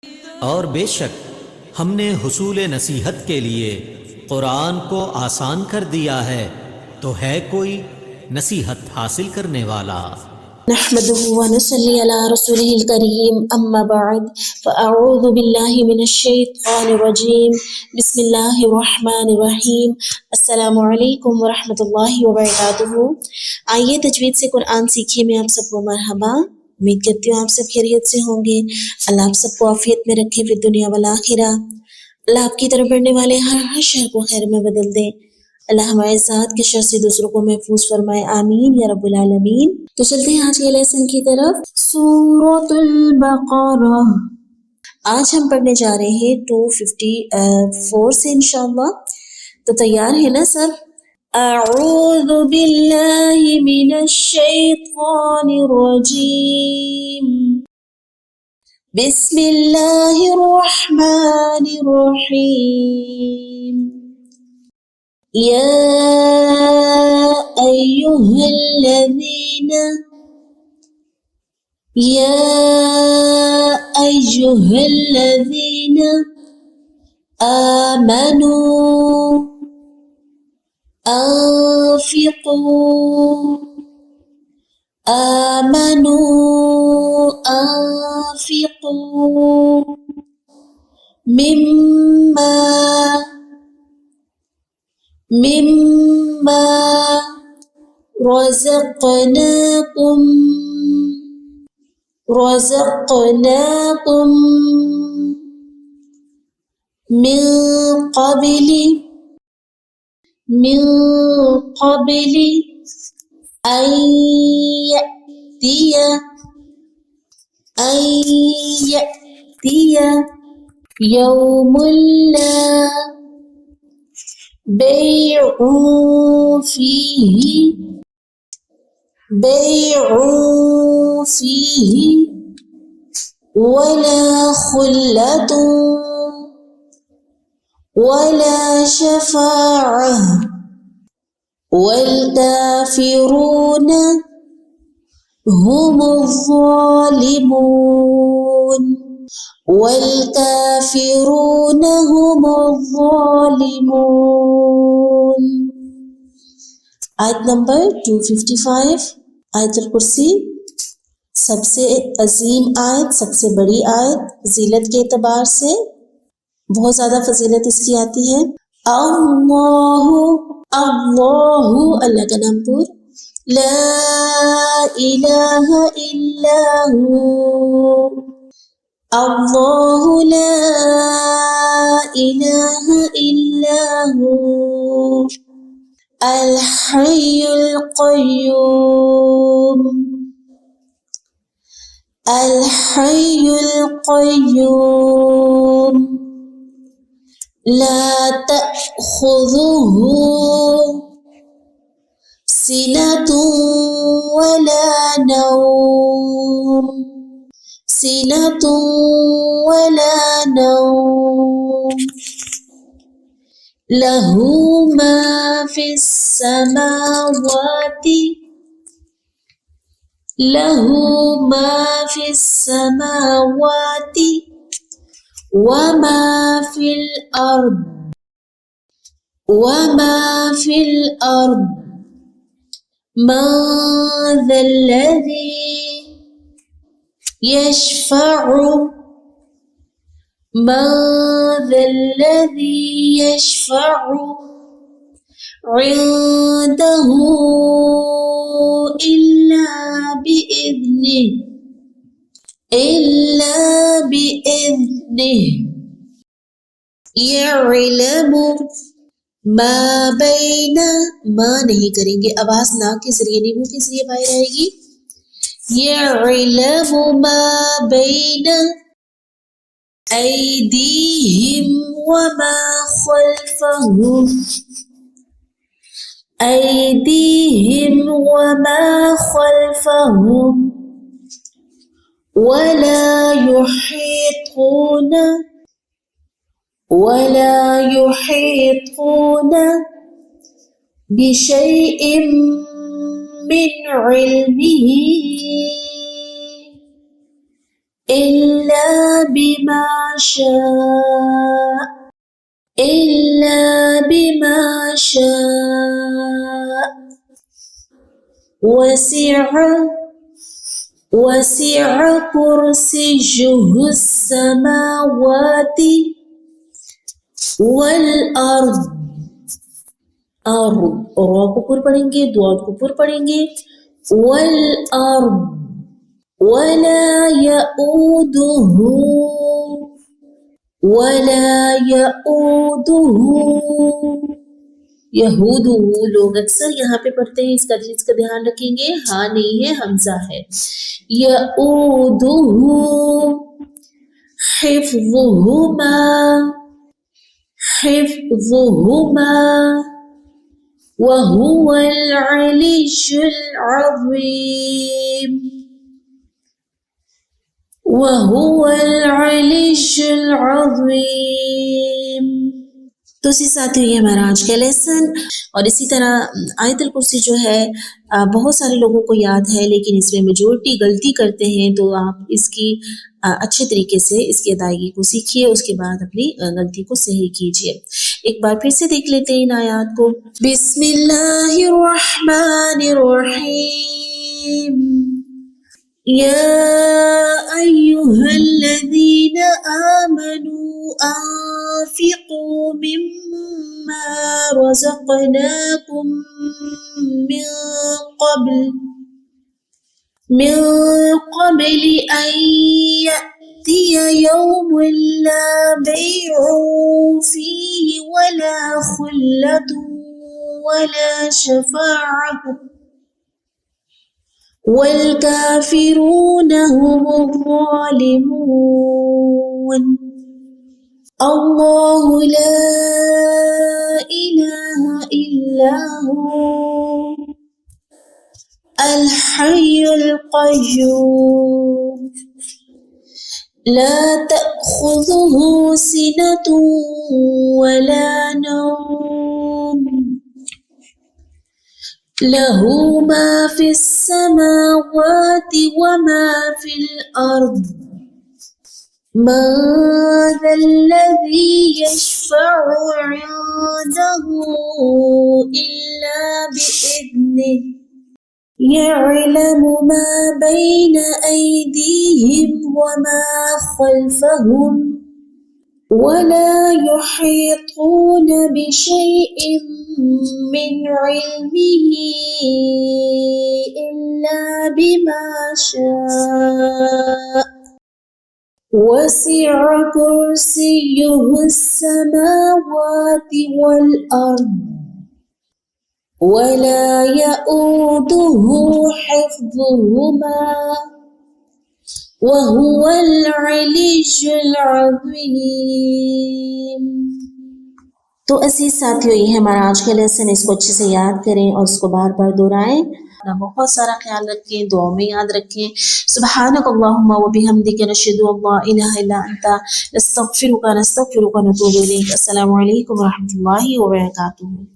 और बेशक हमने हुसूल नसीहत के लिए कुरान को आसान कर दिया है, तो है कोई नसीहत हासिल करने वाला। नहमदुहु व नसल्ली अला रसूलिहिल करीम, अम्मा बअद, फ़अऊज़ु बिल्लाहि मिनश शैतानिर रजीम, बिस्मिल्लाहिर रहमानिर रहीम, अस्सलामु अलैकुम व रहमतुल्लाहि व बरकातुहू। आइए तजवीद से कुरान सीखिए में आप सबको मरहबा। उम्मीद करती हूँ आप सब खैरियत से होंगे। अल्लाह आप सबको आफियत में रखे फिर दुनिया वल आखिरा। अल्लाह आपकी तरफ बढ़ने वाले हर शर को खैर में बदल दे। अल्लाह हमारे साथ के शर से दूसरों को महफूज फरमाए, आमीन या रब्बुल आलमीन। तो चलते हैं आज के लेसन की तरफ। सूरतुल बकरा आज हम पढ़ने जा रहे हैं 254 से इंशाअल्लाह। तो तैयार है ना सब? अऊज़ु बिल्लाहि मिनश शैतानिर रजीम, बिस्मिल्लाहिर रहमानिर रहीम। या अय्युहल्लज़ीना आमनू अंफिकू मिम्मा रज़क़नाकुम मिन क़ब्लि अन यअतिया यौमुन ला बैउन फीही वला खुल्लतुन वला शफ़ाअह वल काफ़िरून हुमुज़्ज़ालिमून। आयत नंबर 255, आयतुल कुर्सी सबसे अजीम आयत, सबसे बड़ी आयत फजीलत के एतबार से, बहुत ज्यादा फजीलत इसकी आती है। अल्लाहु अल्लाहु अल्लाह का नाम पुर, ला इलाहा इल्लाहु अल्लाहु ला इलाहा इल्लाहु अल हय्युल क़य्यूम अल हय्युल क़य्यूम ला तअख़ुज़ुहु सिनतुन वला नौम लहू मा फिस समावाति वमा फिल अर्द मा ज़ल्लज़ी यशफ़अु इंदहु इल्ला बिइज़्निह यअलमु मा बैना, मा नहीं करेंगे, आवाज नाक के जरिए नहीं मुंह के जरिए बाहर आएगी। यअलमु मा बैना ऐदीहिम वमा खल्फहुम वला युहीतून बिशैइन मिन इल्मिही इल्ला बिमा शाअ, इल्ला बिमा शाअ, वसिअ कुर्सियुहु अस्समावाति वल अर्द। अर्द, रॉ को पूर पढ़ेंगे, द्वाद को पूर पढ़ेंगे। वल अर्द वला यऊदुहु, वला यऊदुहु। यहूदुहु लोग अक्सर यहाँ पे पढ़ते हैं, इसका ध्यान रखेंगे। हाँ नहीं है, हमजा है। यऊदुहु हिफ्ज़ुहुमा, हिफ्ज़ुहुमा वहुवल अलिय्युल अज़ीम, वहुवल अलिय्युल अज़ीम। तो इसी साथ ये हमारा आज का लेसन। और इसी तरह आयतुल कुर्सी जो है बहुत सारे लोगों को याद है, लेकिन इसमें मेजॉरिटी गलती करते हैं। तो आप इसकी अच्छे तरीके से इसकी अदायगी को सीखिए, उसके बाद अपनी गलती को सही कीजिए। एक बार फिर से देख लेते हैं इन आयात को। बिस्मिल्लाहिर्रहमानिर्रहीम। या अय्युहल्लज़ीना आमनू अंफिकू मिम्मा रज़क़नाकुम मिन क़ब्ल अन यअतिय यौमुन ला बैउन फ़ीहि वला ख़ुल्लतुन वला शफ़ाअतुन वल्काफ़िरून हुमुज़्ज़ालिमून। अल्लाहु ला इलाहा इल्ला हु अल हय्युल क़य्यूम ला तअख़ुज़ुहु सिनतुन वला नौम लहू मा फिस समावाति व मा फिल अर्द मन ज़ल्लज़ी यशफ़अु इंदहु इल्ला बिइज़्निहि यअलमु मा बैन अयदीहिम व मा ख़ल्फ़हुम वला युहीतून बिशैइन मिन इल्मिही इल्ला बिमा शाअ वसिअ कुर्सियुहु अस्समावाति वल अर्द वला यऊदुहु हिफ्ज़ुहुमा वहुवल अलिय्युल अज़ीम। तो अज़ीज़ साथियों, ये है हमारा आज का लेसन। इसको अच्छे से याद करें और इसको बार बार दोहराएं। बहुत सारा ख्याल रखें, दुआ में याद रखें। सुब्हानक अल्लाहुम्मा व बिहम्दिका नशहदु अल्ला इलाहा इल्ला अंता नस्तगफिरुका व नतूबु इलैक। अस्सलामु अलैकुम व रहमतुल्लाहि व बरकातुहू।